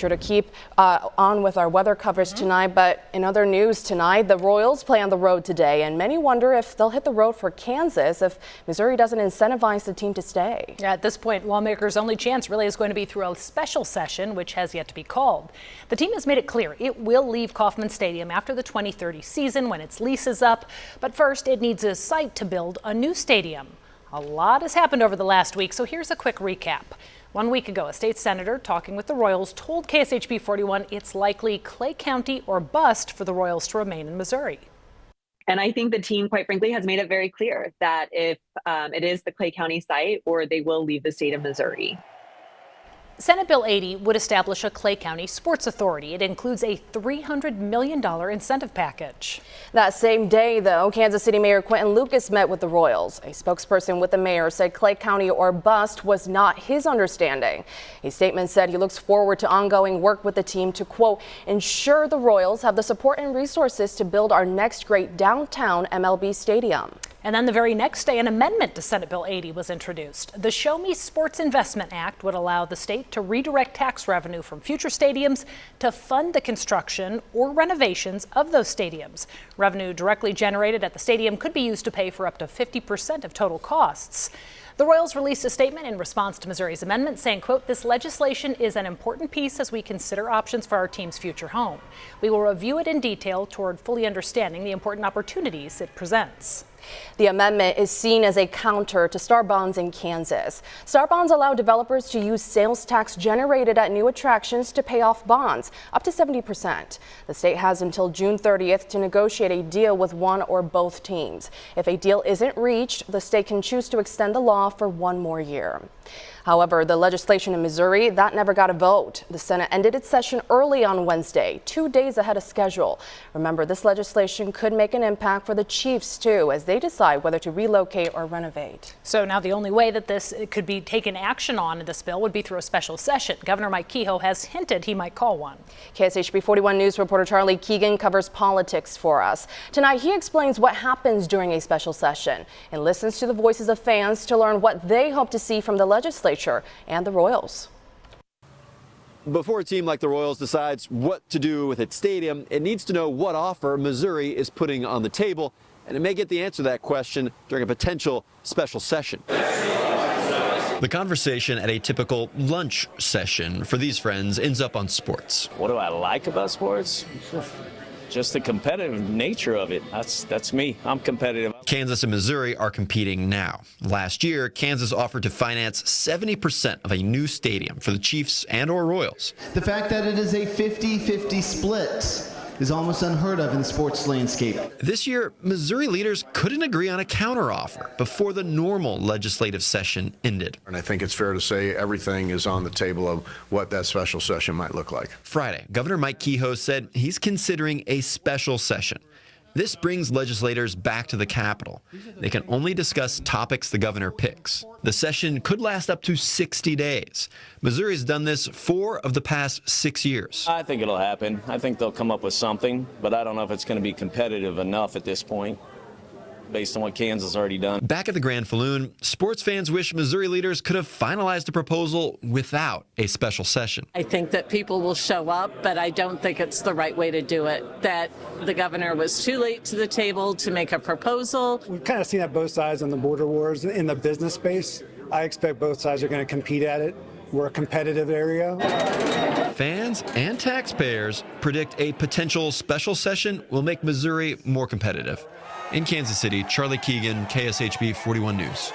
sure to keep on with our weather coverage tonight. But in other news tonight, the Royals play on the road today, and many wonder if they'll hit the road for Kansas if Missouri doesn't incentivize the team to stay. Yeah, at this point, lawmakers' only chance really is going to be through a special session, which has yet to be called. The team has made it clear it will leave Kauffman Stadium after the 2030 season when its lease is up. But first, it needs a site to build a new stadium. A lot has happened over the last week, so here's a quick recap. 1 week ago, a state senator talking with the Royals told KSHB 41 it's likely Clay County or bust for the Royals to remain in Missouri. And I think the team, quite frankly, has made it very clear that if it is the Clay County site, or they will leave the state of Missouri. Senate Bill 80 would establish a Clay County Sports Authority. It includes a $300 million incentive package. That same day, though, Kansas City Mayor Quinton Lucas met with the Royals. A spokesperson with the mayor said Clay County or bust was not his understanding. A statement said he looks forward to ongoing work with the team to, quote, ensure the Royals have the support and resources to build our next great downtown MLB stadium. And then the very next day, an amendment to Senate Bill 80 was introduced. The Show Me Sports Investment Act would allow the state to redirect tax revenue from future stadiums to fund the construction or renovations of those stadiums. Revenue directly generated at the stadium could be used to pay for up to 50% of total costs. The Royals released a statement in response to Missouri's amendment saying, quote, this legislation is an important piece as we consider options for our team's future home. We will review it in detail toward fully understanding the important opportunities it presents. The amendment is seen as a counter to Star Bonds in Kansas. Star Bonds allow developers to use sales tax generated at new attractions to pay off bonds, up to 70%. The state has until June 30th to negotiate a deal with one or both teams. If a deal isn't reached, the state can choose to extend the law for one more year. However, the legislation in Missouri, that never got a vote. The Senate ended its session early on Wednesday, 2 days ahead of schedule. Remember, this legislation could make an impact for the Chiefs, too, as they decide whether to relocate or renovate. So now the only way that this could be taken action on in this bill would be through a special session. Governor Mike Kehoe has hinted he might call one. KSHB 41 News reporter Charlie Keegan covers politics for us. Tonight, he explains what happens during a special session and listens to the voices of fans to learn what they hope to see from the legislature and the Royals. Before a team like the Royals decides what to do with its stadium, it needs to know what offer Missouri is putting on the table, and it may get the answer to that question during a potential special session. The conversation at a typical lunch session for these friends ends up on sports. What do I like about sports? Just the competitive nature of it. That's me. I'm competitive. Kansas and Missouri are competing now. Last year, Kansas offered to finance 70% of a new stadium for the Chiefs and/or Royals. The fact that it is a 50-50 split is almost unheard of in the sports landscape. This year, Missouri leaders couldn't agree on a counteroffer before the normal legislative session ended. And I think it's fair to say everything is on the table of what that special session might look like. Friday, Governor Mike Kehoe said he's considering a special session. This brings legislators back to the Capitol. They can only discuss topics the governor picks. The session could last up to 60 days. Missouri's done this 4 of the past 6 years. I think it'll happen. I think they'll come up with something, but I don't know if it's going to be competitive enough at this point, based on what Kansas has already done. Back at the Grand Falloon, sports fans wish Missouri leaders could have finalized a proposal without a special session. I think that people will show up, but I don't think it's the right way to do it. That the governor was too late to the table to make a proposal. We've kind of seen that both sides on the border wars in the business space. I expect both sides are going to compete at it. We're a competitive area. Fans and taxpayers predict a potential special session will make Missouri more competitive. In Kansas City, Charlie Keegan, KSHB 41 News.